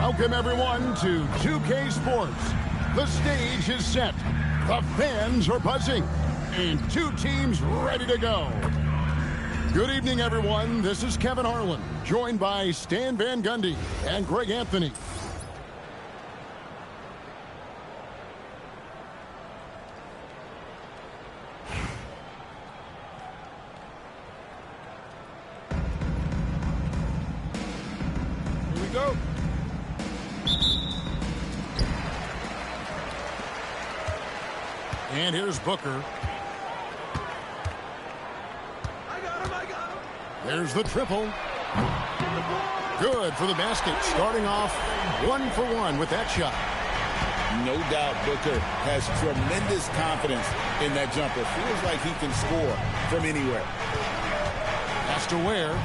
Welcome, everyone, to 2K Sports. The stage is set. The fans are buzzing. And two teams ready to go. Good evening, everyone. This is Kevin Harlan, joined by Stan Van Gundy and Greg Anthony. Here we go. And here's Booker. There's the triple. Good for the basket. Starting off 1 for 1 with that shot. No doubt Booker has tremendous confidence in that jumper. Feels like he can score from anywhere. Has to Ware.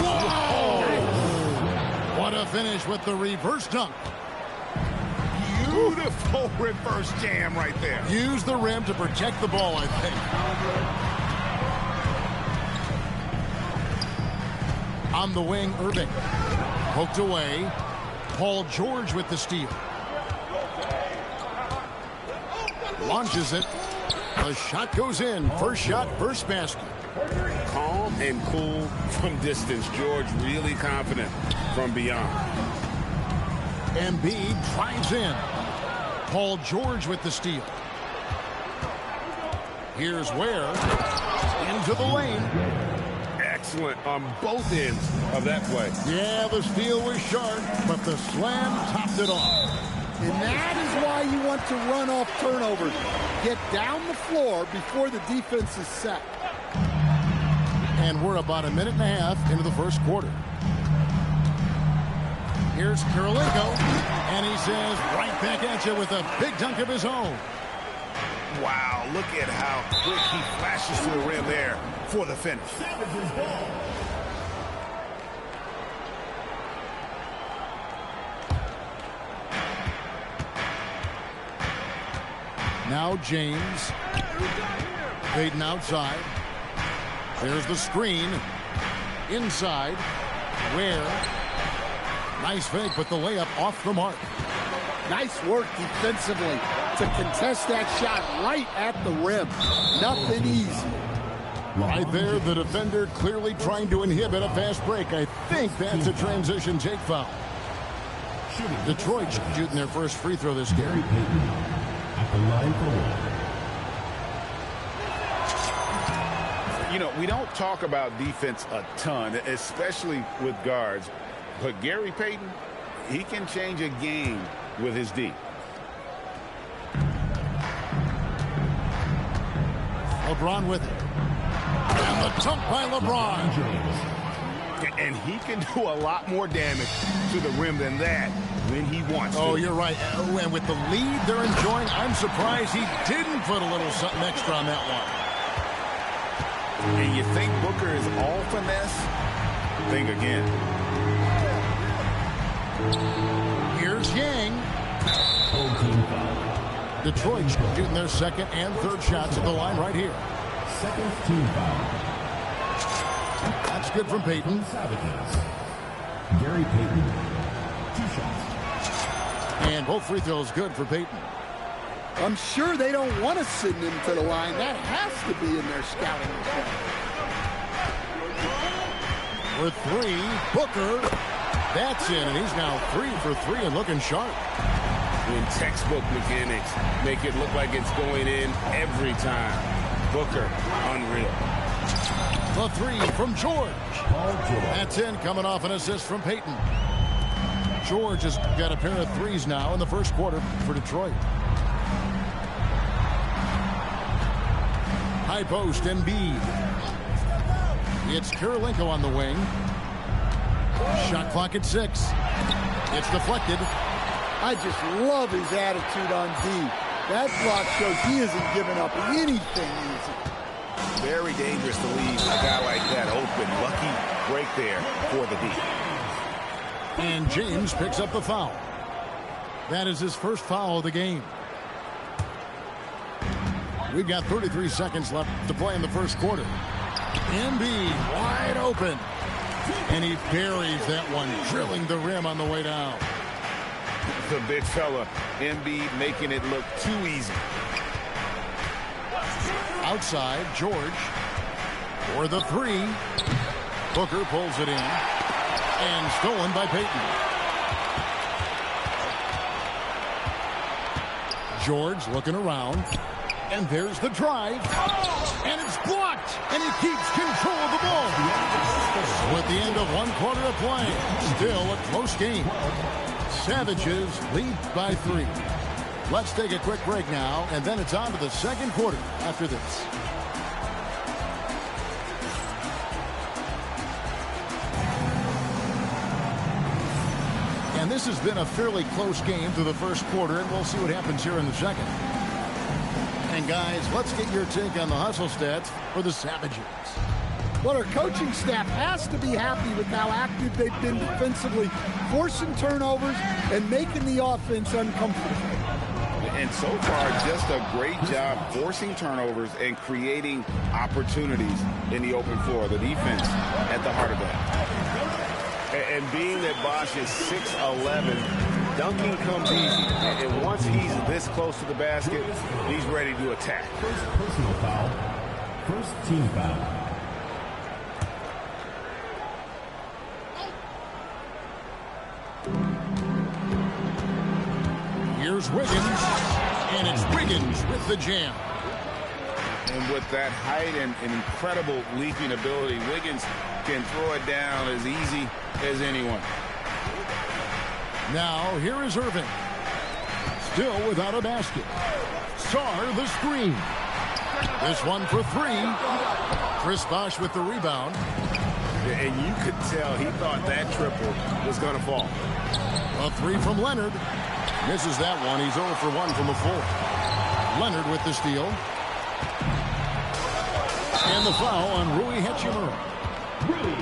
Whoa! What a finish with the reverse dunk. Beautiful reverse jam right there. Use the rim to protect the ball, I think. On the wing, Irving. Poked away. Paul George with the steal. Launches it. The shot goes in. First shot, first basket. Calm and cool from distance. George really confident from beyond. Embiid drives in. Paul George with the steal. Here's Ware. Into the lane. Excellent on both ends of that play. Yeah, the steal was sharp, but the slam topped it off. And that is why you want to run off turnovers. Get down the floor before the defense is set. And we're about a minute and a half into the first quarter. Here's Karolinko, and he says right back at you with a big dunk of his own. Wow, look at how quick he flashes to the rim there for the finish. Now James. Payton outside. There's the screen. Inside. Ware. Nice fake, but the layup off the mark. Nice work defensively to contest that shot right at the rim. Nothing easy. Right there, the defender clearly trying to inhibit a fast break. I think that's a transition take foul. Detroit shooting their first free throw this game. At the line for one. You know, we don't talk about defense a ton, especially with guards. But Gary Payton, he can change a game with his D. LeBron with it. And the dunk by LeBron. And he can do a lot more damage to the rim than that when he wants to. Oh, you're right. And with the lead they're enjoying, I'm surprised he didn't put a little something extra on that one. And you think Booker is all finesse? Think again. Here's Yang. Detroit shooting their second and third shots at the line right here. Second team foul. That's good from Payton. Gary Payton. 2 shots. And both free throws good for Payton. I'm sure they don't want to send him to the line. That has to be in their scouting report. With 3, Booker. That's in, and he's now 3 for 3 and looking sharp. When textbook mechanics make it look like it's going in every time. Booker, unreal. The 3 from George. That's in, coming off an assist from Payton. George has got a pair of threes now in the first quarter for Detroit. High post, Embiid. It's Karolinko on the wing. Shot clock at 6. It's deflected. I just love his attitude on D. That block shows he isn't giving up anything easy. Very dangerous to leave a guy like that open. Lucky break there for the D. And James picks up the foul. That is his first foul of the game. We've got 33 seconds left to play in the first quarter. Embiid wide open. And he buries that one, drilling the rim on the way down. The big fella, Embiid, making it look too easy. Outside, George for the three. Booker pulls it in. And stolen by Payton. George looking around. And there's the drive. And it's blocked. And he keeps control of the ball. With the end of one quarter of play, still a close game. Savages lead by 3. Let's take a quick break now, and then it's on to the second quarter after this. And this has been a fairly close game through the first quarter, and we'll see what happens here in the second. And guys, let's get your take on the hustle stats for the Savages. Well, our coaching staff has to be happy with how active they've been defensively, forcing turnovers and making the offense uncomfortable. And so far, just a great job forcing turnovers and creating opportunities in the open floor. The defense at the heart of that. And being that Bosch is 6'11", dunking comes easy. And once he's this close to the basket, he's ready to attack. First personal foul. First team foul. Here's Wiggins, and it's Wiggins with the jam. And with that height and incredible leaping ability, Wiggins can throw it down as easy as anyone. Now, here is Irving. Still without a basket. Sarr the screen. This one for 3. Chris Bosh with the rebound. And you could tell he thought that triple was going to fall. A 3 from Leonard. Misses that one. He's 0 for 1 from the floor. Leonard with the steal. And the foul on Rui Hachimura.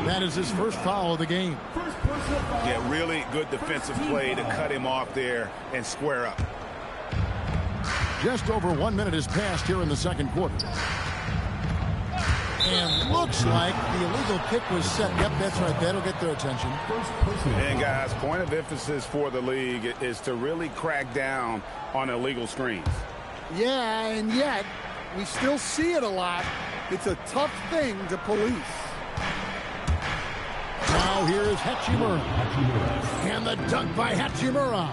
That is his first foul of the game. Yeah, really good defensive play to cut him off there and square up. Just over 1 minute has passed here in the second quarter. And looks like the illegal kick was set. Yep, that's right. That'll get their attention. And guys, point of emphasis for the league is to really crack down on illegal screens. Yeah, and yet we still see it a lot. It's a tough thing to police. Now here's Hachimura. And the dunk by Hachimura.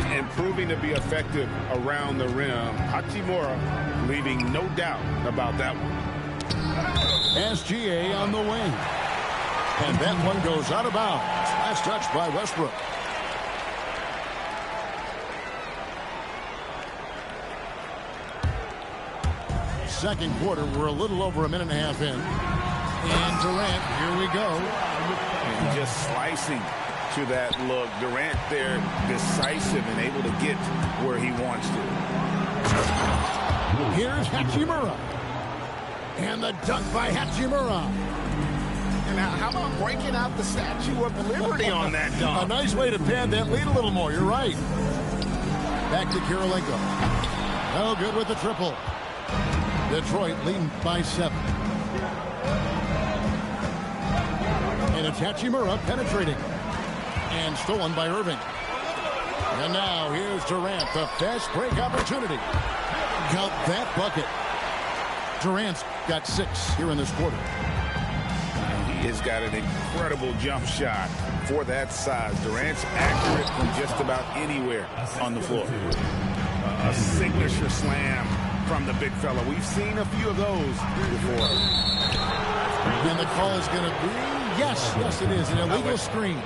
And proving to be effective around the rim. Hachimura leaving no doubt about that one. SGA on the wing. And that one goes out of bounds. Last touch by Westbrook. Second quarter, we're a little over a minute and a half in. And Durant, here we go. And just slicing to that look. Durant there, decisive and able to get where he wants to. Here's Hachimura. And the dunk by Hachimura. And how about breaking out the Statue of Liberty on that dunk? A nice way to pad that lead a little more. You're right. Back to Kirilenko. No good with the triple. Detroit leading by 7. And it's Hachimura penetrating. And stolen by Irving. And now here's Durant. The fast break opportunity. Count that bucket. Durant's got 6 here in this quarter. He has got an incredible jump shot for that size. Durant's accurate from just about anywhere on the floor. A signature slam from the big fella. We've seen a few of those before. And the call is going to be, yes, it is, an illegal screen.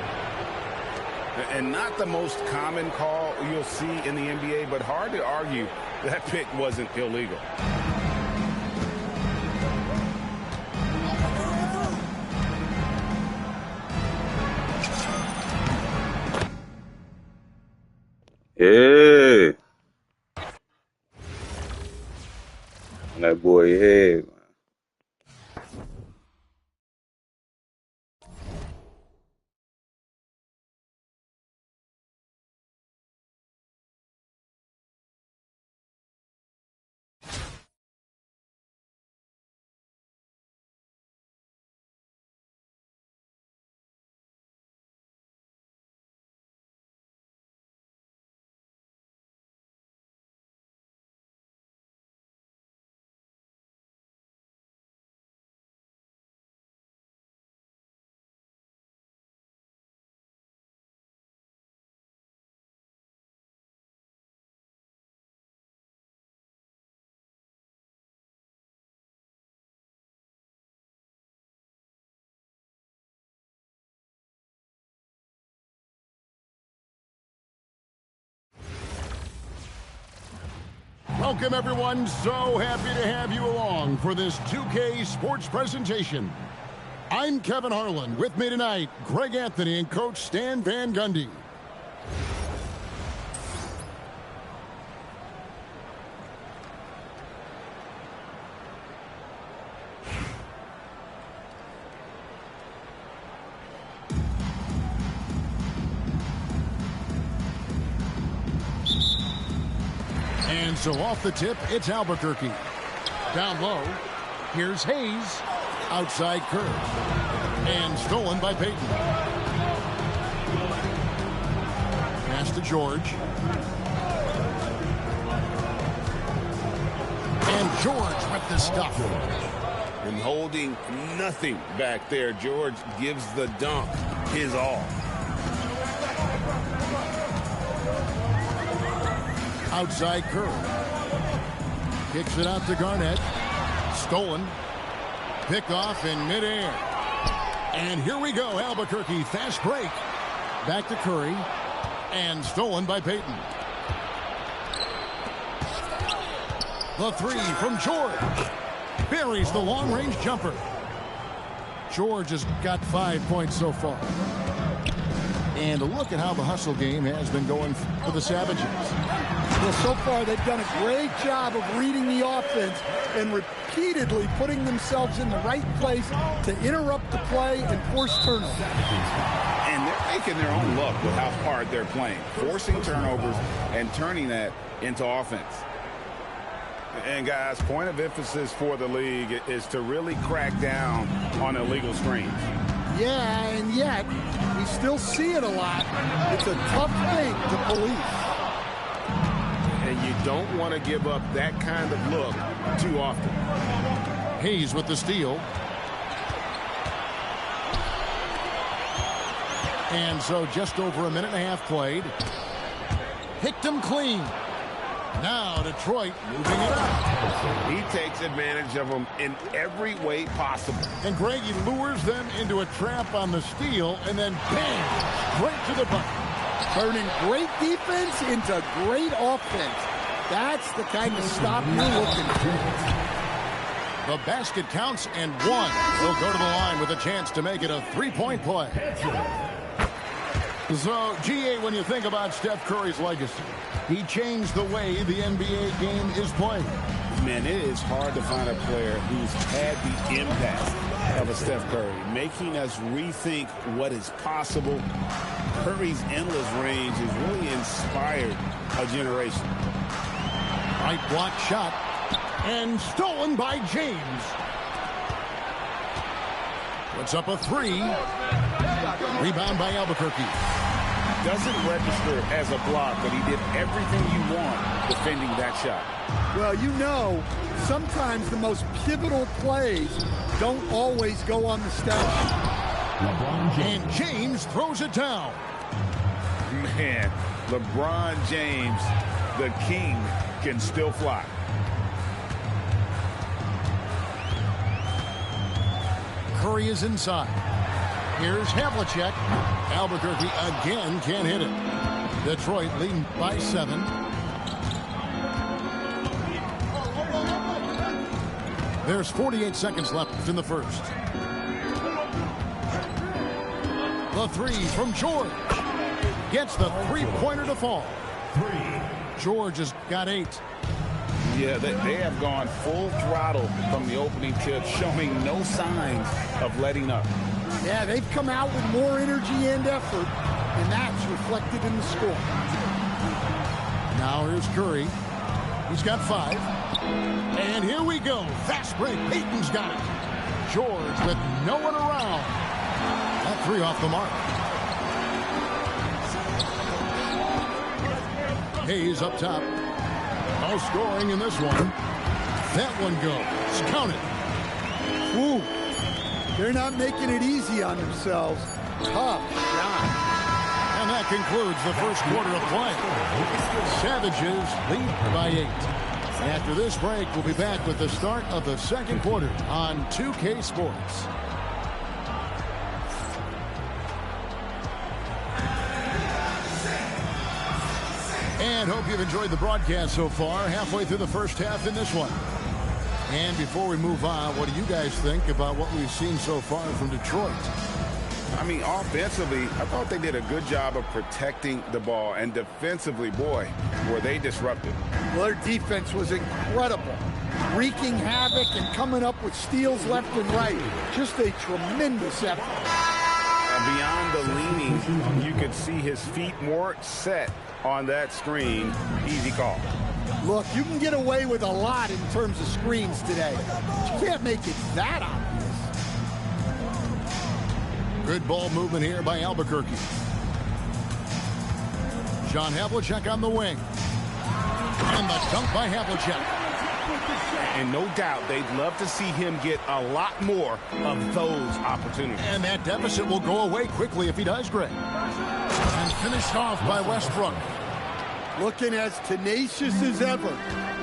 And not the most common call you'll see in the NBA, but hard to argue that pick wasn't illegal. Yeah. That boy head. Welcome, everyone. So happy to have you along for this 2K Sports presentation. I'm Kevin Harlan. With me tonight, Greg Anthony and Coach Stan Van Gundy. And so off the tip, it's Albuquerque. Down low, here's Hayes. Outside curve. And stolen by Peyton. Pass to George. And George with the stuff. And holding nothing back there, George gives the dunk his all. Outside curve. Kicks it out to Garnett. Stolen. Pick off in midair. And here we go, Albuquerque. Fast break. Back to Curry. And stolen by Peyton. The three from George. Buries the long-range jumper. George has got 5 points so far. And look at how the hustle game has been going for the Savages. Well, so far they've done a great job of reading the offense and repeatedly putting themselves in the right place to interrupt the play and force turnovers. And they're making their own luck with how hard they're playing, forcing turnovers and turning that into offense. And guys, point of emphasis for the league is to really crack down on illegal screens. Yeah, and yet we still see it a lot. It's a tough thing to police. And you don't want to give up that kind of look too often. Hayes with the steal. And so just over a minute and a half played. Picked him clean. Now Detroit moving it up. He takes advantage of them in every way possible. And Greg, he lures them into a trap on the steal and then bang, straight to the bucket. Turning great defense into great offense. That's the kind of stop you're looking for. The basket counts and one. Will go to the line with a chance to make it a three-point play. So, GA, when you think about Steph Curry's legacy, he changed the way the NBA game is played. Man, it is hard to find a player who's had the impact of a Steph Curry, making us rethink what is possible. Curry's endless range has really inspired a generation. Right block shot. And stolen by James. Puts up a three. Rebound by Albuquerque. Doesn't register as a block, but he did everything you want defending that shot. Well, you know, sometimes the most pivotal plays don't always go on the stat sheet. And James throws it down. Man, LeBron James, the king, can still fly. Curry is inside. Here's Havlicek. Albuquerque again can't hit it. Detroit leading by 7. There's 48 seconds left in the first. The three from George. Gets the three-pointer to fall. George has got 8. Yeah, they have gone full throttle from the opening tip, showing no signs of letting up. Yeah, they've come out with more energy and effort, and that's reflected in the score. Now here's Curry. He's got 5. And here we go. Fast break. Peyton's got it. George with no one around. That 3 off the mark. Hayes up top. No scoring in this one. That one goes. Count it. Ooh, they're not making it easy on themselves. Tough shot. And that concludes the first quarter of play. Savages lead by 8. After this break, we'll be back with the start of the second quarter on 2K Sports. And hope you've enjoyed the broadcast so far. Halfway through the first half in this one. And before we move on, what do you guys think about what we've seen so far from Detroit? I mean, offensively, I thought they did a good job of protecting the ball. And defensively, boy, were they disruptive. Well, their defense was incredible. Wreaking havoc and coming up with steals left and right. Just a tremendous effort. Beyond the leaning, you could see his feet more set on that screen. Easy call. Look, you can get away with a lot in terms of screens today. But you can't make it that obvious. Good ball movement here by Albuquerque. John Havlicek on the wing. And the dunk by Havlicek. And no doubt they'd love to see him get a lot more of those opportunities. And that deficit will go away quickly if he does, Greg. And finished off by Westbrook. Looking as tenacious as ever.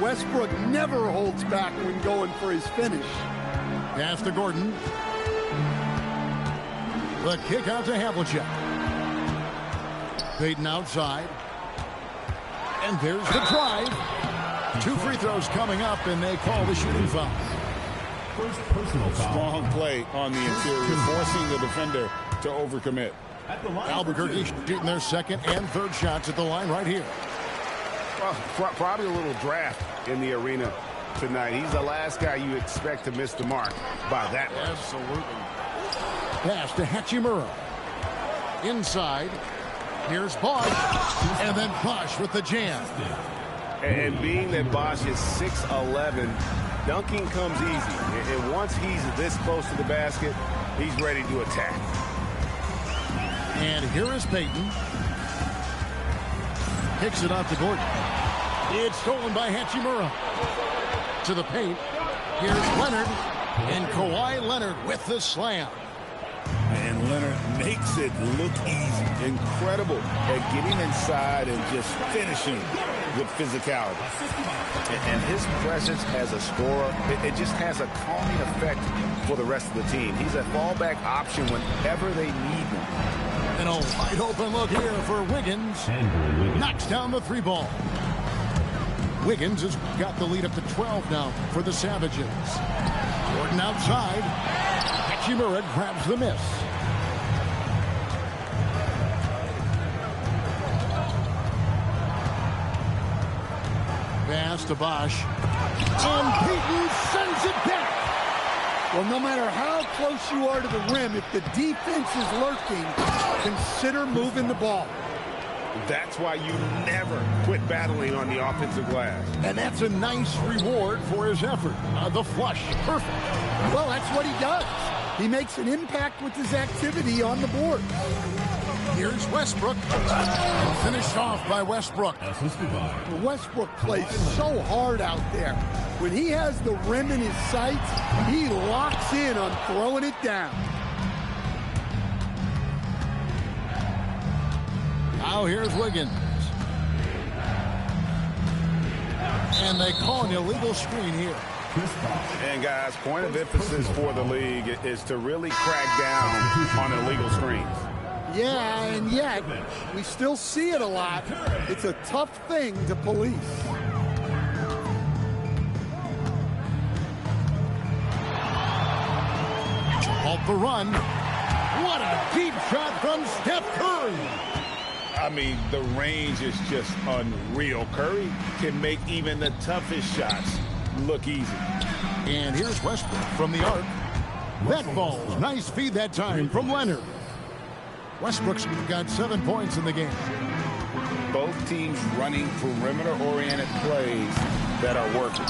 Westbrook never holds back when going for his finish. Pass to Gordon. The kick out to Havlicek. Payton outside. And there's the drive. 2 free throws coming up, and they call the shooting foul. First personal foul. Strong play on the interior, forcing the defender to overcommit. Albuquerque shooting their second and third shots at the line right here. Well, probably a little draft in the arena tonight. He's the last guy you expect to miss the mark by that much. Absolutely. Pass to Hachimura. Inside. Here's Bosch. And then Bosch with the jam. And being that Bosch is 6'11", dunking comes easy. And once he's this close to the basket, he's ready to attack. And here is Payton. Kicks it out to Gordon. It's stolen by Hachimura. To the paint. Here's Leonard. And Kawhi Leonard with the slam. And Leonard makes it look easy. Incredible at getting inside and just finishing with physicality. And his presence as a scorer, it just has a calming effect for the rest of the team. He's a fallback option whenever they need him. And a wide open look here for Wiggins. Knocks down the 3 ball. Wiggins has got the lead up to 12 now for the Savages. Gordon outside. Hachimura grabs the miss. Pass to Bosch. And Payton sends it back. Well, no matter how close you are to the rim, if the defense is lurking, consider moving the ball. That's why you never quit battling on the offensive glass. And that's a nice reward for his effort. The flush. Perfect. Well, that's what he does. He makes an impact with his activity on the board. Here's Westbrook. Finished off by Westbrook. Westbrook plays so hard out there. When he has the rim in his sights, he locks in on throwing it down. Now here's Wiggins. And they call an illegal screen here. And guys, point of emphasis for the league is to really crack down on illegal screens. Yeah, and yet we still see it a lot. It's a tough thing to police. Halt the run. What a deep shot from Steph Curry. I mean, the range is just unreal. Curry can make even the toughest shots look easy. And here's Westbrook from the arc. That falls. Nice feed that time from Leonard. Westbrook's got 7 points in the game. Both teams running perimeter-oriented plays that are working.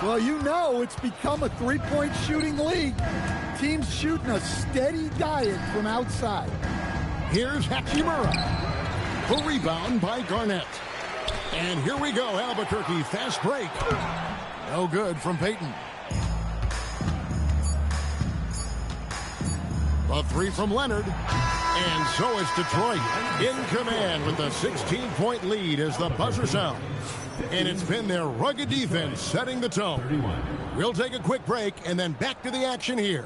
Well, you know it's become a three-point shooting league. Teams shooting a steady diet from outside. Here's Hachimura. The rebound by Garnett. And here we go, Albuquerque. Fast break. No good from Payton. A 3 from Leonard. And so is Detroit in command with a 16-point lead as the buzzer sounds. And it's been their rugged defense setting the tone. We'll take a quick break and then back to the action here.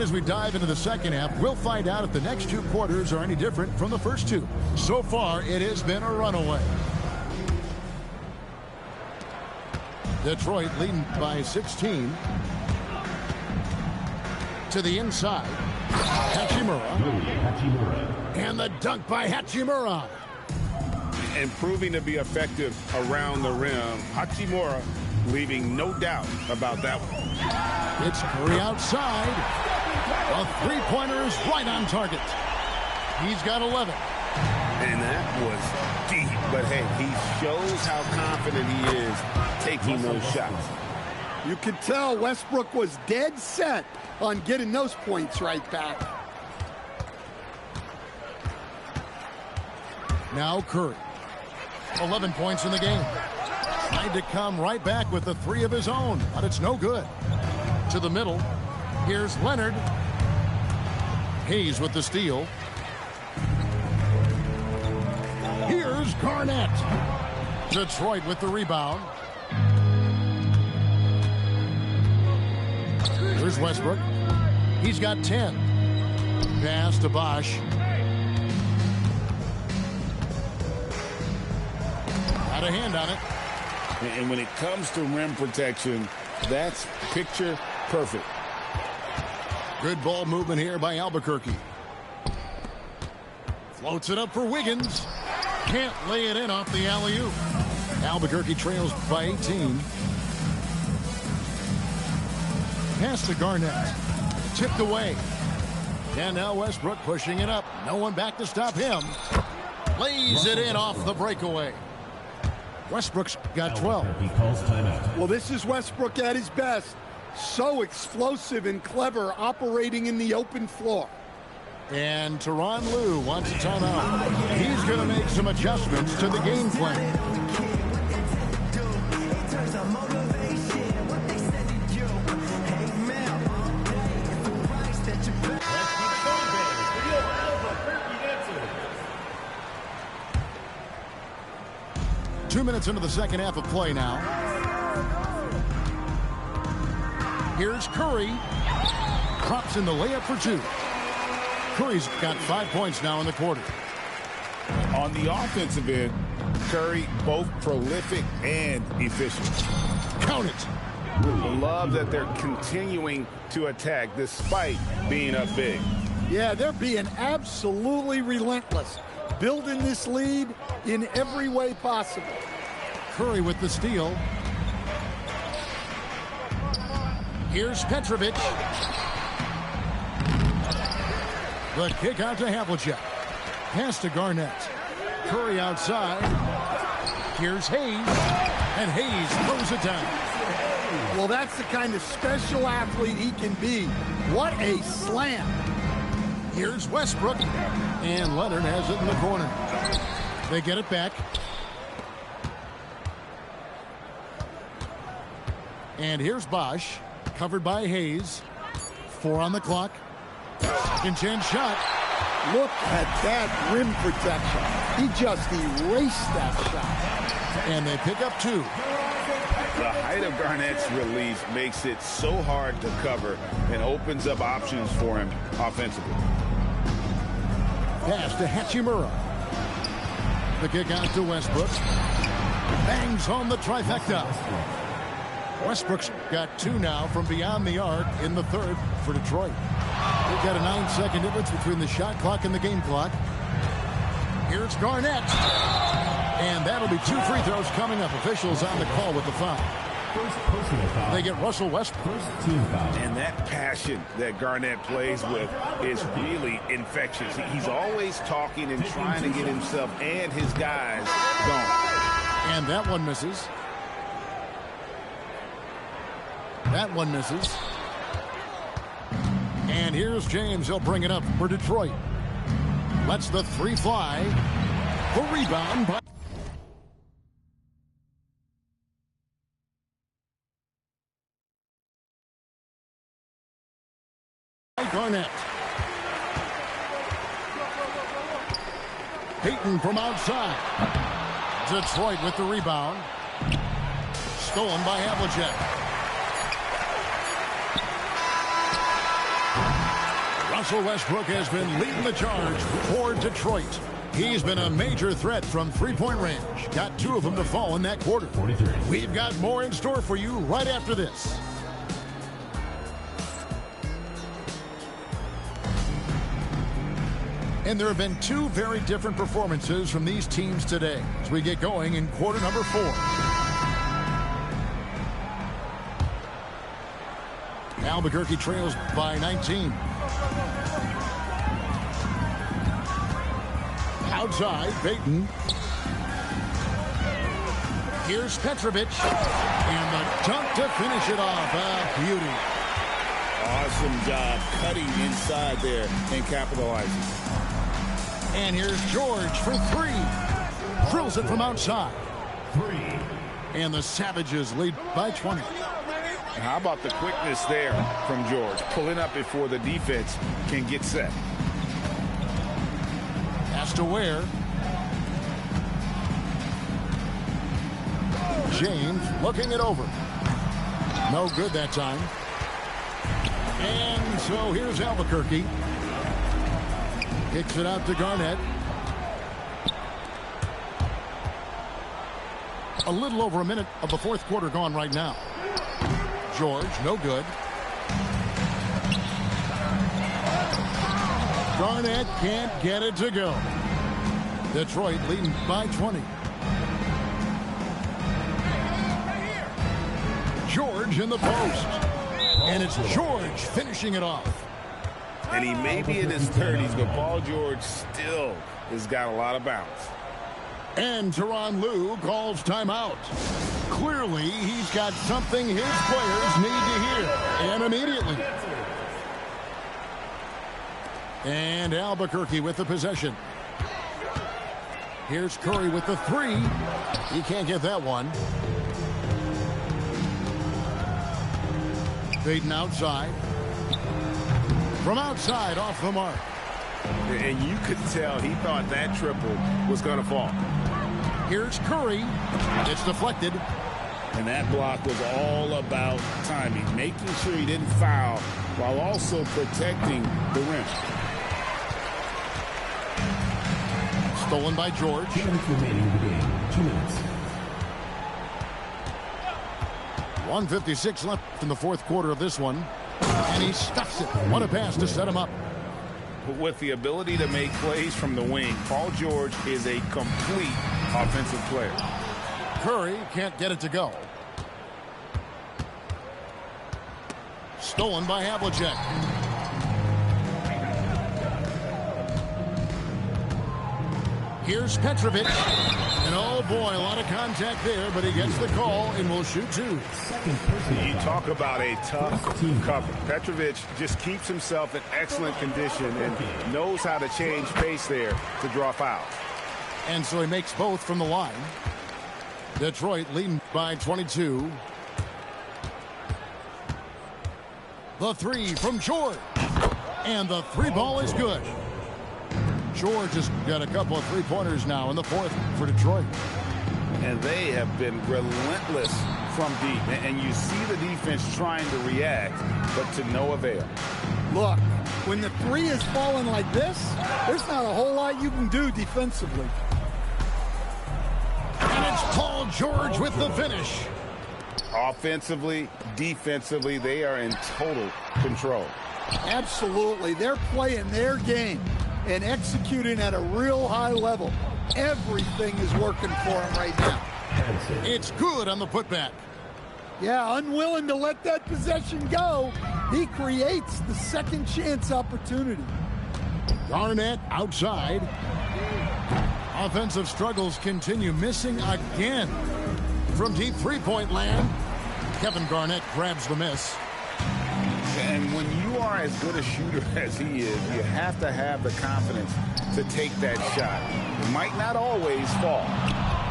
as we dive into the second half, we'll find out if the next two quarters are any different from the first two. So far, it has been a runaway. Detroit leading by 16. To the inside. Hachimura. And the dunk by Hachimura. And proving to be effective around the rim. Hachimura leaving no doubt about that one. It's Curry outside. A three-pointer is right on target. He's got 11. And that was deep. But, hey, he shows how confident he is taking those shots. You could tell Westbrook was dead set on getting those points right back. Now Curry. 11 points in the game. Trying to come right back with the three of his own, but it's no good. To the middle. Here's Leonard. Hayes with the steal. Here's Garnett. Detroit with the rebound. Here's Westbrook. He's got 10. Pass to Bosch. Had a hand on it. And when it comes to rim protection, that's picture perfect. Good ball movement here by Albuquerque. Floats it up for Wiggins. Can't lay it in off the alley-oop. Albuquerque trails by 18. Pass to Garnett. Tipped away. And now Westbrook pushing it up. No one back to stop him. Lays it in off the breakaway. Westbrook's got 12. Well, this is Westbrook at his best. So explosive and clever operating in the open floor. And Tyronn Lue wants a timeout. He's going to make some adjustments to the game plan. Two minutes into the second half of play now. Here's Curry. Drops in the layup for two. Curry's got 5 points now in the quarter. On the offensive end, Curry both prolific and efficient. Count it. Love that they're continuing to attack despite being up big. Yeah, they're being absolutely relentless. Building this lead in every way possible. Curry with the steal. Here's Petrovic. The kick out to Havlicek. Pass to Garnett. Curry outside. Here's Hayes. And Hayes throws it down. Well, that's the kind of special athlete he can be. What a slam. Here's Westbrook. And Leonard has it in the corner. They get it back. And here's Bosch. Covered by Hayes. 4 on the clock. Second chance shot. Look at that rim protection. He just erased that shot. And they pick up 2. The height of Garnett's release makes it so hard to cover and opens up options for him offensively. Pass to Hachimura. The kick out to Westbrook. Bangs home the trifecta. Westbrook's got 2 now from beyond the arc in the third for Detroit. We've got a 9-second difference between the shot clock and the game clock. Here's Garnett. And that'll be 2 free throws coming up. Officials on the call with the foul. They get Russell Westbrook. And that passion that Garnett plays with is really infectious. He's always talking and trying to get himself and his guys going. And that one misses. That one misses. And here's James. He'll bring it up for Detroit. Lets the 3 fly. The rebound by Garnett. Payton from outside. Detroit with the rebound. Stolen by Havlicek. Russell Westbrook has been leading the charge for Detroit. He's been a major threat from three-point range. Got 2 of them to fall in that quarter. 43. We've got more in store for you right after this. And there have been 2 very different performances from these teams today as we get going in quarter number 4. Albuquerque trails by 19. Outside, Payton. Here's Petrovic. And the dunk to finish it off. A beauty. Awesome job cutting inside there and capitalizing. And here's George for 3. Drills it from outside. 3. And the Savages lead by 20. And how about the quickness there from George, pulling up before the defense can get set. Has to wear. James looking it over. No good that time. And so here's Albuquerque. Kicks it out to Garnett. A little over a minute of the 4th quarter gone right now. George, no good. Garnett can't get it to go. Detroit leading by 20. George in the post. And it's George finishing it off. And he may be in his 30s, but Paul George still has got a lot of bounce. And Tyronn Lue calls timeout. Clearly, he's got something his players need to hear, and immediately. And Albuquerque with the possession. Here's Curry with the 3. He can't get that one. Payton outside. From outside, off the mark. And you could tell he thought that triple was going to fall. Here's Curry. It's deflected. And that block was all about timing, making sure he didn't foul while also protecting the rim. Stolen by George. 2 minutes remaining in the game. 2 minutes. 1:56 left in the 4th quarter of this one. And he stuffs it. What a pass to set him up. With the ability to make plays from the wing, Paul George is a complete offensive player. Curry can't get it to go. Stolen by Havlicek. Here's Petrovic. And oh boy, a lot of contact there, but he gets the call and will shoot 2. You talk about a tough cover. Petrovic just keeps himself in excellent condition and knows how to change pace there to draw fouls. And so he makes both from the line. Detroit leading by 22. The 3 from George. And the 3 ball is good. George has got a couple of 3-pointers now in the 4th for Detroit. And they have been relentless from deep. And you see the defense trying to react, but to no avail. Look, when the 3 is falling like this, there's not a whole lot you can do defensively. And it's Paul George with the finish. Offensively, defensively, they are in total control. Absolutely. They're playing their game and executing at a real high level. Everything is working for them right now. It's good on the putback. Yeah, unwilling to let that possession go. He creates the second chance opportunity. Garnett outside. Offensive struggles continue, missing again. From deep 3-point land, Kevin Garnett grabs the miss. And when you are as good a shooter as he is, you have to have the confidence to take that shot. It might not always fall.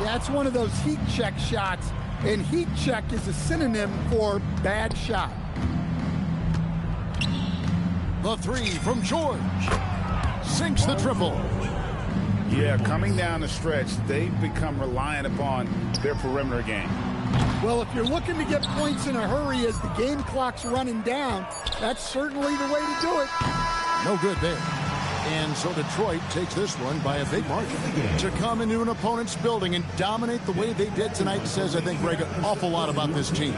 That's one of those heat check shots, and heat check is a synonym for bad shot. The 3 from George. Sinks the triple. Yeah, coming down the stretch, they've become reliant upon their perimeter game. Well, if you're looking to get points in a hurry as the game clock's running down, that's certainly the way to do it. No good there. And so Detroit takes this one by a big margin. To come into an opponent's building and dominate the way they did tonight says, I think, Greg, an awful lot about this team.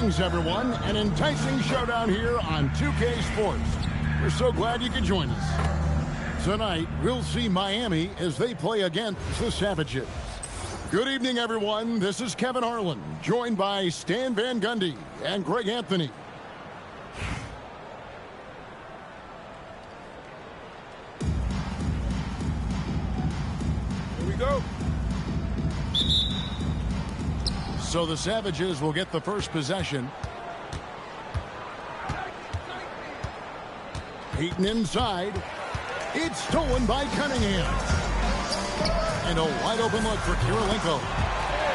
Greetings, everyone. An enticing showdown here on 2K Sports. We're so glad you could join us. Tonight, we'll see Miami as they play against the Savages. Good evening, everyone. This is Kevin Harlan, joined by Stan Van Gundy and Greg Anthony. Here we go. So the Savages will get the first possession. Peyton inside. It's stolen by Cunningham. And a wide open look for Kirilenko.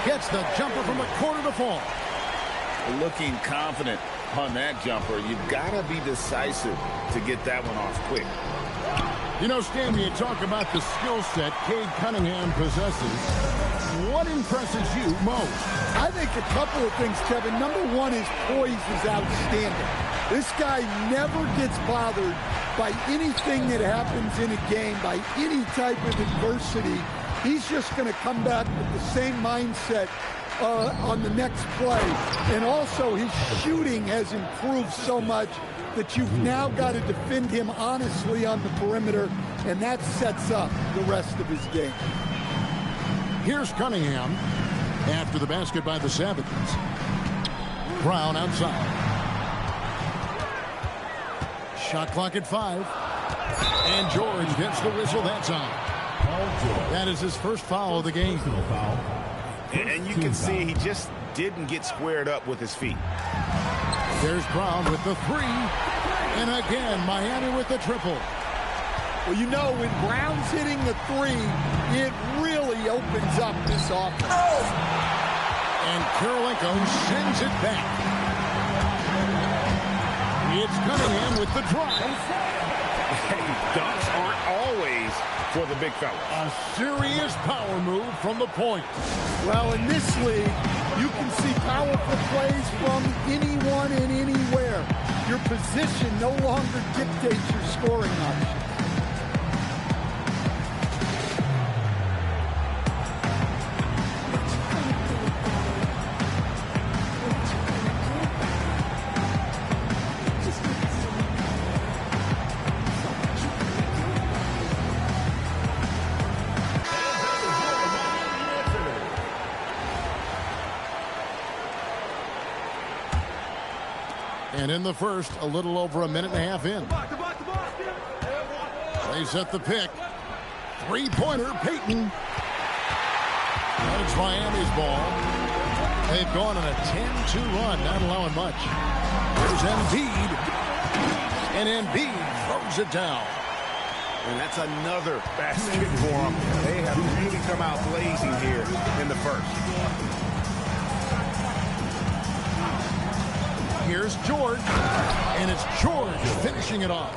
Gets the jumper from the corner to fall. Looking confident on that jumper. You've got to be decisive to get that one off quick. You know, Stan, you talk about the skill set Cade Cunningham possesses. What impresses you most? I think a couple of things, Kevin. Number one, his poise is outstanding. This guy never gets bothered by anything that happens in a game, by any type of adversity. He's just going to come back with the same mindset on the next play. And also, his shooting has improved so much that you've now got to defend him honestly on the perimeter, and that sets up the rest of his game. Here's Cunningham after the basket by the Savages. Brown outside. Shot clock at 5. And George gets the whistle that time. That is his first foul of the game. And you can see he just didn't get squared up with his feet. There's Brown with the 3. And again, Miami with the triple. Well, you know, when Brown's hitting the 3, it really opens up this offense. And Kirilenko sends it back. It's Cunningham with the drive. Dunks aren't always for the big fella. A serious power move from the point. Well, in this league, you can see powerful plays from anyone and anywhere. Your position no longer dictates your scoring options. And in the first, a little over a minute and a half in. They set the pick. Three-pointer, Peyton. And it's Miami's ball. They've gone on a 10-2 run, not allowing much. There's Embiid. And Embiid throws it down. And that's another basket for them. They have really come out blazing here in the first. Here's George, and it's George finishing it off.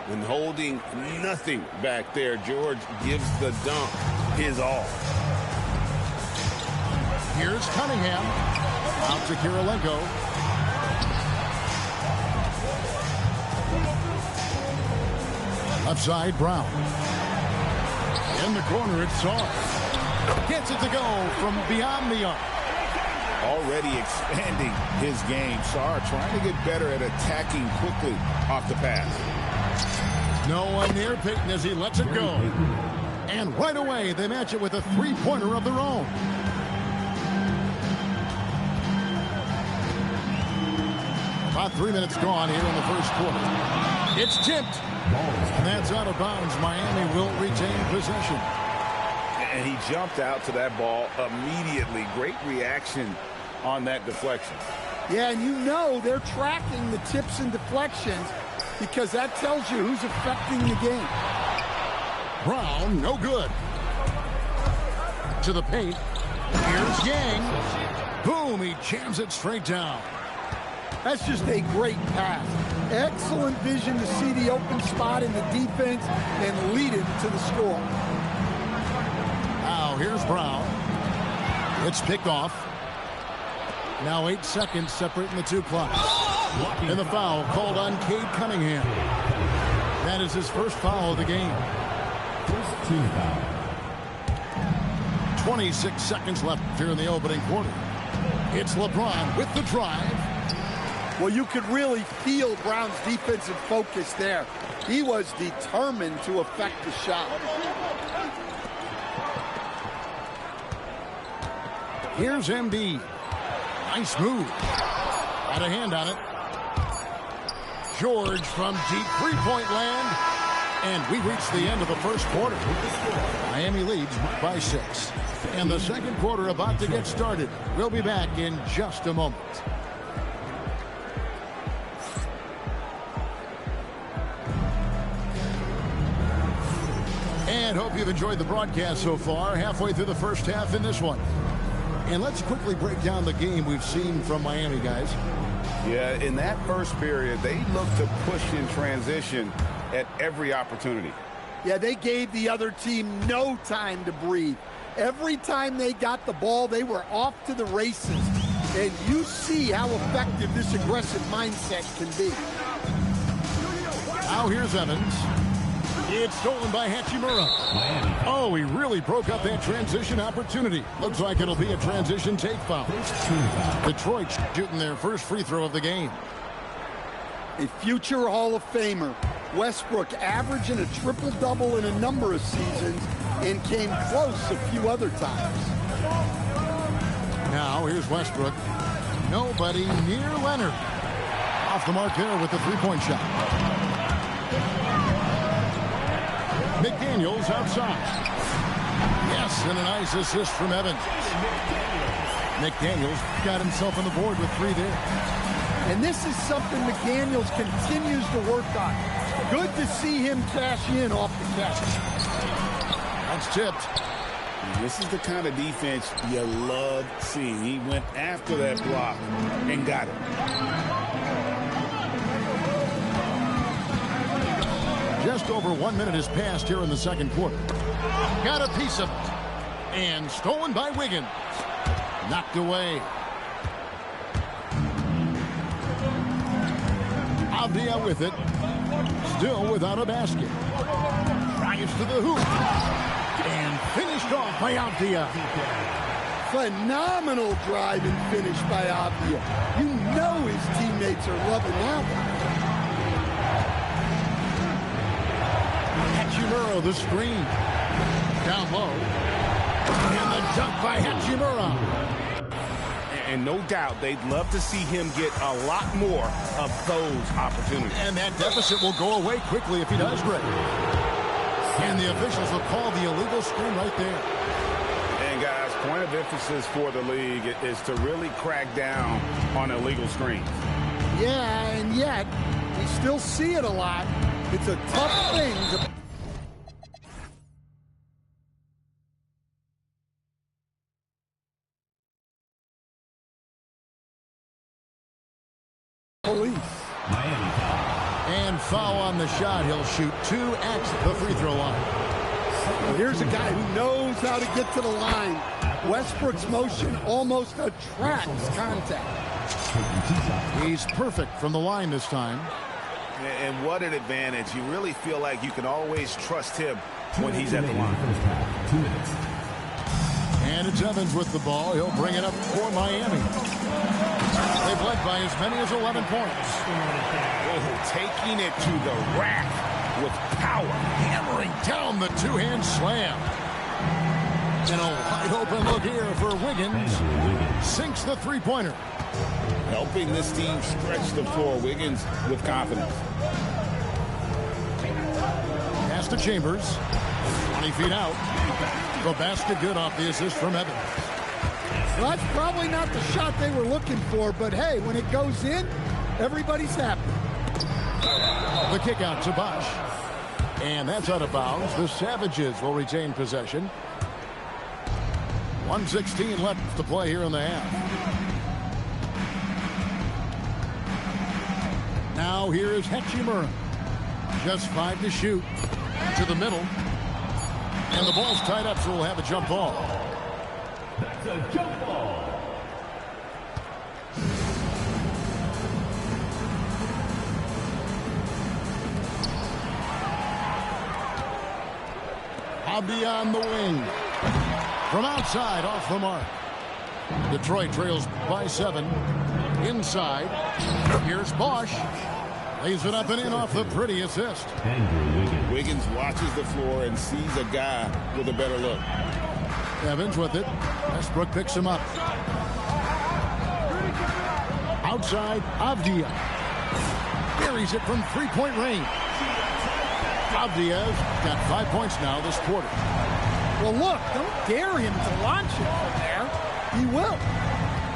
And holding nothing back there, George gives the dunk his all. Here's Cunningham, out to Kirilenko. Left side, Brown. In the corner, it's Sarr. Gets it to go from beyond the arc. Already expanding his game. Sarr trying to get better at attacking quickly off the pass. No one near Peyton as he lets it go. And right away, they match it with a three-pointer of their own. About 3 minutes gone here in the first quarter. It's tipped. And that's out of bounds. Miami will retain possession. And he jumped out to that ball immediately. Great reaction on that deflection. Yeah, and you know they're tracking the tips and deflections because that tells you who's affecting the game. Brown, no good. To the paint. Here's Yang. Boom, he jams it straight down. That's just a great pass. Excellent vision to see the open spot in the defense and lead it to the score. Now here's Brown. It's picked off. Now 8 seconds separating the two clocks. And the foul called on Cade Cunningham. That is his first foul of the game. First team foul. 26 seconds left here in the opening quarter. It's LeBron with the drive. Well, you could really feel Brown's defensive focus there. He was determined to affect the shot. Here's MD. Nice move. Got a hand on it. George from deep three-point land. And we reach the end of the first quarter. Miami leads by 6. And the second quarter about to get started. We'll be back in just a moment. And hope you've enjoyed the broadcast so far. Halfway through the first half in this one. And let's quickly break down the game we've seen from Miami, guys. Yeah, in that first period, they looked to push in transition at every opportunity. Yeah, they gave the other team no time to breathe. Every time they got the ball, they were off to the races. And you see how effective this aggressive mindset can be. Now here's Evans. It's stolen by Hachimura. Oh, he really broke up that transition opportunity. Looks like it'll be a transition take foul. Detroit shooting their first free throw of the game. A future Hall of Famer. Westbrook averaging a triple-double in a number of seasons and came close a few other times. Now here's Westbrook. Nobody near Leonard. Off the mark there with the three-point shot. McDaniels outside. Yes, and a nice assist from Evans. McDaniels got himself on the board with 3 there. And this is something McDaniels continues to work on. Good to see him cash in off the catch. That's tipped. This is the kind of defense you love seeing. He went after that block and got it. Just over 1 minute has passed here in the second quarter. Got a piece of it. And stolen by Wiggins. Knocked away. Avdia with it. Still without a basket. Drives to the hoop. And finished off by Avdia. Phenomenal drive and finish by Avdia. You know his teammates are loving that one. Hachimura, the screen. Down low. And the dunk by Hachimura. And no doubt they'd love to see him get a lot more of those opportunities. And that deficit will go away quickly if he does great. And the officials will call the illegal screen right there. And guys, point of emphasis for the league is to really crack down on illegal screens. Yeah, and yet we still see it a lot. It's a tough thing to... Police. And foul on the shot. He'll shoot 2 at the free throw line. Well, here's a guy who knows how to get to the line. Westbrook's motion almost attracts contact. He's perfect from the line this time. And what an advantage. You really feel like you can always trust him when he's at the line. 2 minutes. And it's Evans with the ball. He'll bring it up for Miami. They've led by as many as 11 points. Oh, taking it to the rack with power. Hammering down the two-hand slam. And a wide open look here for Wiggins. Sinks the three-pointer. Helping this team stretch the floor. Wiggins with confidence. Pass to Chambers. 20 feet out. The basket good off the assist from Evans. Well, that's probably not the shot they were looking for, but hey, when it goes in, everybody's happy. The kick out to Bosch. And that's out of bounds. The Savages will retain possession. 1:16 left to play here in the half. Now here is Hachimura. Just 5 to shoot. To the middle. And the ball's tied up, so we'll have a jump ball. That's a jump ball. Abdi on the wing. From outside, off the mark. Detroit trails by 7. Inside. Here's Bosch. Lays it up and in off the pretty assist. Wiggins watches the floor and sees a guy with a better look. Evans with it. Westbrook picks him up. Outside, Avdia. Buries it from three-point range. Avdia's got 5 points now this quarter. Well, look, don't dare him to launch it from there. He will.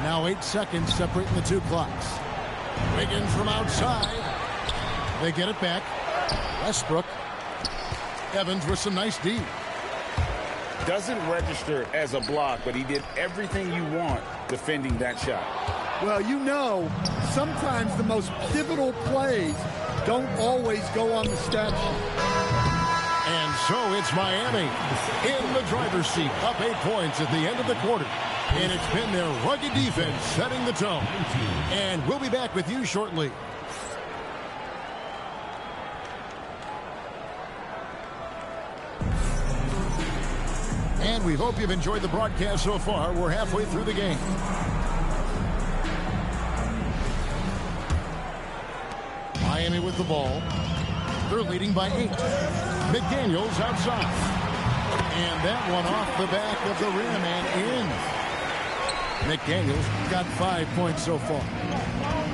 Now 8 seconds separating the two clocks. Wiggins from outside. They get it back. Westbrook. Evans with some nice D. Doesn't register as a block, but he did everything you want defending that shot. Well, you know, sometimes the most pivotal plays don't always go on the stat sheet. And so it's Miami in the driver's seat, up 8 points at the end of the quarter. And it's been their rugged defense setting the tone. And we'll be back with you shortly. And we hope you've enjoyed the broadcast so far. We're halfway through the game. Miami with the ball. They're leading by 8. McDaniels outside. And that one off the back of the rim and in. McDaniels got 5 points so far.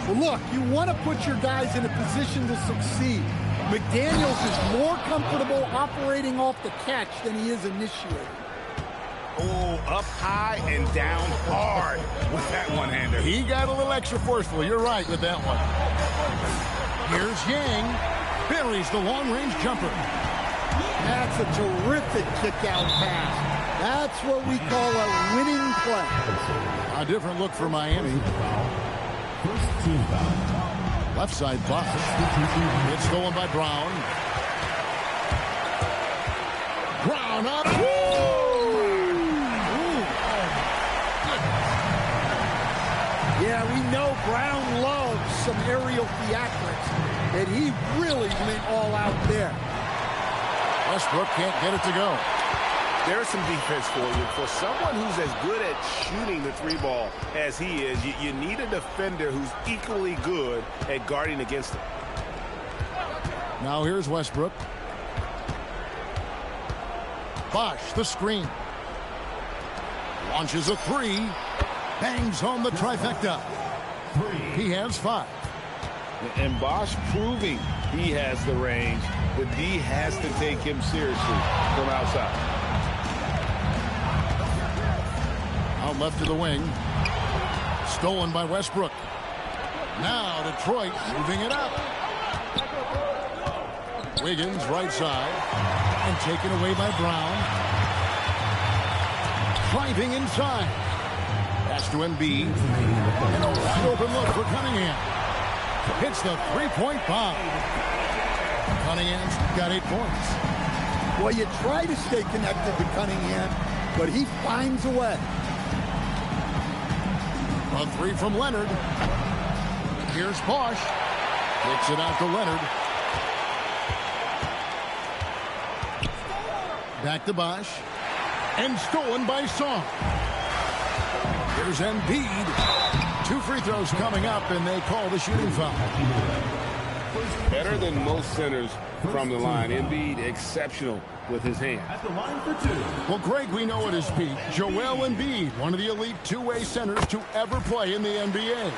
Well, look, you want to put your guys in a position to succeed. McDaniels is more comfortable operating off the catch than he is initiating. Oh, up high and down hard with that one-hander. He got a little extra forceful. You're right with that one. Here's Yang. Buries the long-range jumper. That's a terrific kick-out pass. That's what we call a winning play. A different look for Miami. First team foul. Left side block. It's stolen by Brown. Brown up. Yeah, we know Brown loves some aerial theatrics, and he really went all out there. Westbrook can't get it to go. There's some defense for you. For someone who's as good at shooting the three ball as he is, you need a defender who's equally good at guarding against him. Now here's Westbrook. Bosch, the screen. Launches a three. Bangs home the trifecta. He has 5. And Bosch proving he has the range. The D has to take him seriously from outside. Out left to the wing. Stolen by Westbrook. Now Detroit moving it up. Wiggins right side. And taken away by Brown. Driving inside. Pass to Embiid. And a wide open look for Cunningham. Hits the three-point bomb. Cunningham's got 8 points. Well, you try to stay connected to Cunningham, but he finds a way. A 3 from Leonard. Here's Bosch. Kicks it out to Leonard. Back to Bosch. And stolen by Song. Here's Embiid. 2 free throws coming up, and they call the shooting foul. Better than most centers from the line. Embiid exceptional with his hand. At the line for 2. Well, Greg, we know at his peak, Joel Embiid, one of the elite two-way centers to ever play in the NBA.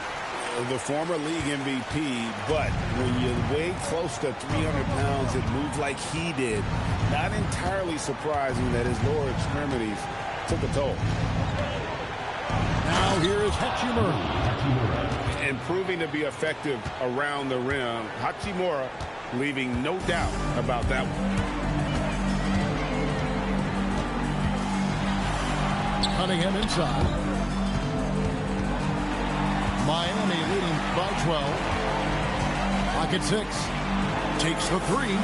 The former league MVP, but when you weigh close to 300 pounds, it moved like he did. Not entirely surprising that his lower extremities took a toll. Now here is Hachimura. And proving to be effective around the rim. Hachimura leaving no doubt about that one. Cunningham inside. Miami leading by 12. Pocket 6. Takes the 3.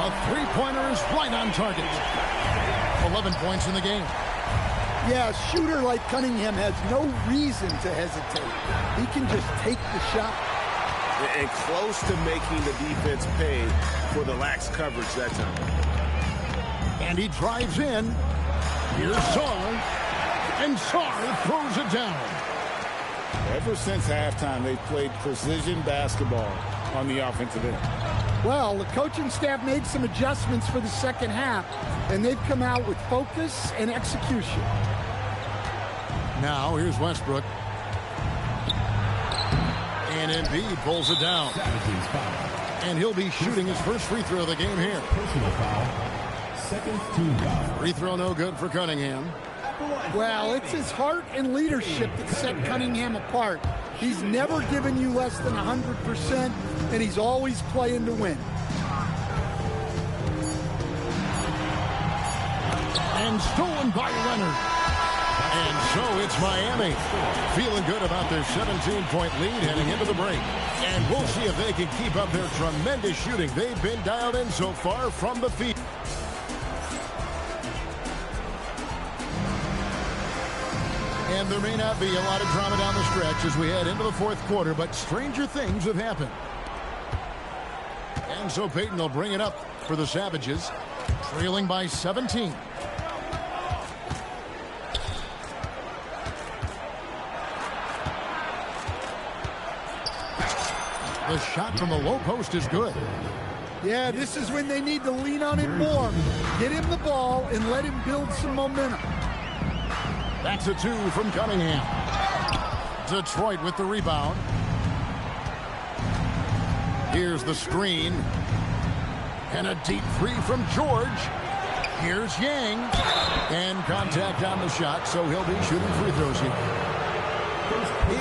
A three-pointer is right on target. 11 points in the game. Yeah, a shooter like Cunningham has no reason to hesitate. He can just take the shot. And close to making the defense pay for the lax coverage that time. And he drives in. Here's Sarr. And Sarr throws it down. Ever since halftime, they've played precision basketball on the offensive end. Well, the coaching staff made some adjustments for the second half, and they've come out with focus and execution. Now, here's Westbrook. And Embiid pulls it down. And he'll be shooting his first free throw of the game here. Personal foul. Second team foul. Free throw no good for Cunningham. Well, it's his heart and leadership that set Cunningham apart. He's never given you less than 100%, and he's always playing to win. And stolen by Leonard. And so it's Miami feeling good about their 17-point lead heading into the break. And we'll see if they can keep up their tremendous shooting. They've been dialed in so far from the field. And there may not be a lot of drama down the stretch as we head into the fourth quarter, but stranger things have happened. And so Peyton will bring it up for the Savages, trailing by 17. The shot from the low post is good. Yeah, this is when they need to lean on him more. Get him the ball and let him build some momentum. That's a two from Cunningham. Detroit with the rebound. Here's the screen. And a deep three from George. Here's Yang. And contact on the shot, so he'll be shooting free throws here.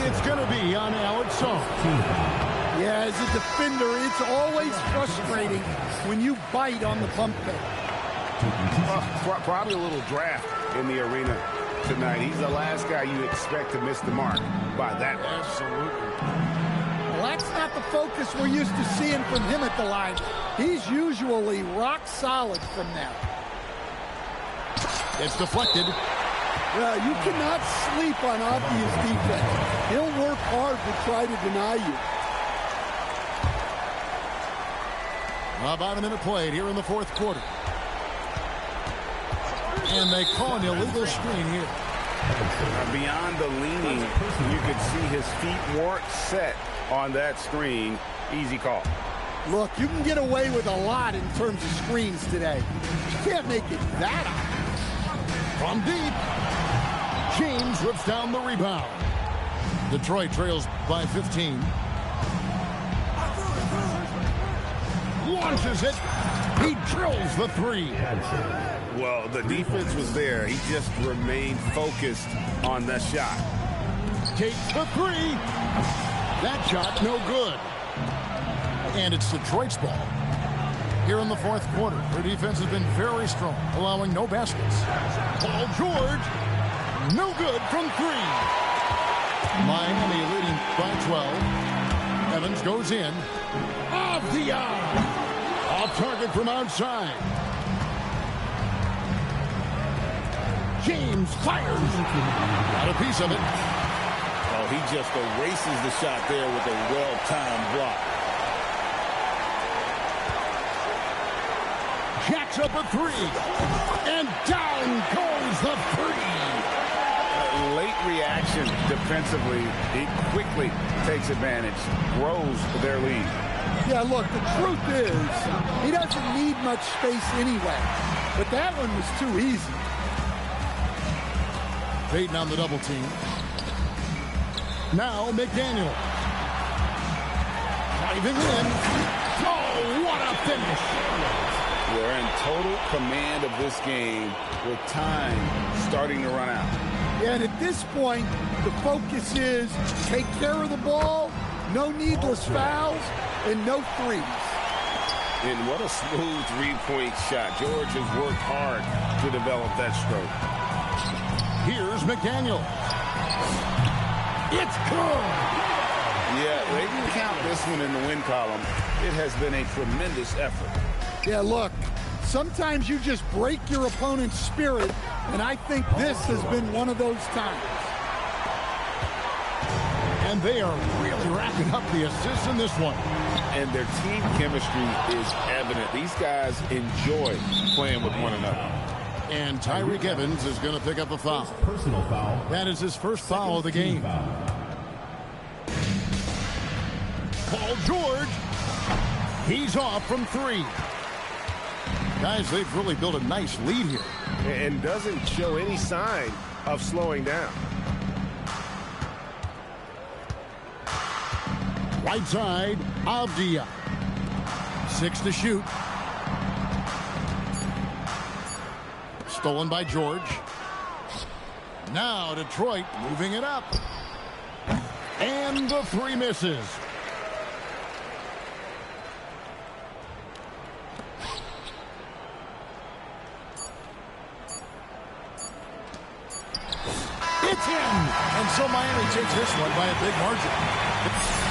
It's going to be on Alex Song. Yeah, as a defender, it's always frustrating when you bite on the pump fake. Probably a little draft in the arena tonight. He's the last guy you expect to miss the mark by that much. Absolutely. Well, that's not the focus we're used to seeing from him at the line. He's usually rock solid from there. It's deflected. Well, you cannot sleep on obvious defense. He'll work hard to try to deny you. About a minute played here in the fourth quarter. And they call an illegal screen here. Beyond the leaning, you could see his feet weren't set on that screen. Easy call. Look, you can get away with a lot in terms of screens today. You can't make it that obvious. From deep, James whips down the rebound. Detroit trails by 15. Launches it. He drills the three. Well, the defense was there. He just remained focused on the shot. Takes the three. That shot no good. And it's Detroit's ball. Here in the fourth quarter, their defense has been very strong, allowing no baskets. Paul George, no good from three. Miami leading by 12. Evans goes in. Off the eye. Off target from outside. James fires. Got a piece of it. Oh, he just erases the shot there with a well-timed block. Jacks up a three. And down goes the three. Late reaction defensively. He quickly takes advantage, grows their lead. Yeah, look, the truth is, he doesn't need much space anyway. But that one was too easy. Peyton on the double team. Now McDaniel. Driving in. Oh, what a finish. We're in total command of this game with time starting to run out. Yeah, and at this point, the focus is take care of the ball, no needless fouls, and no threes. And what a smooth three-point shot. George has worked hard to develop that stroke. Here's McDaniel. It's good. Yeah, they can count this one in the win column. It has been a tremendous effort. Yeah, look, sometimes you just break your opponent's spirit, and I think this has been one of those times. And they are really racking up the assists in this one. And their team chemistry is evident. These guys enjoy playing with one another. And Tyreek Evans is going to pick up a foul. Personal foul. That is his first foul of the game. Paul George. He's off from 3. Guys, they've really built a nice lead here. And doesn't show any sign of slowing down. Right side, Avdia. 6 to shoot. Stolen by George. Now Detroit moving it up. And the 3 misses. It's in. And so Miami takes this one by a big margin.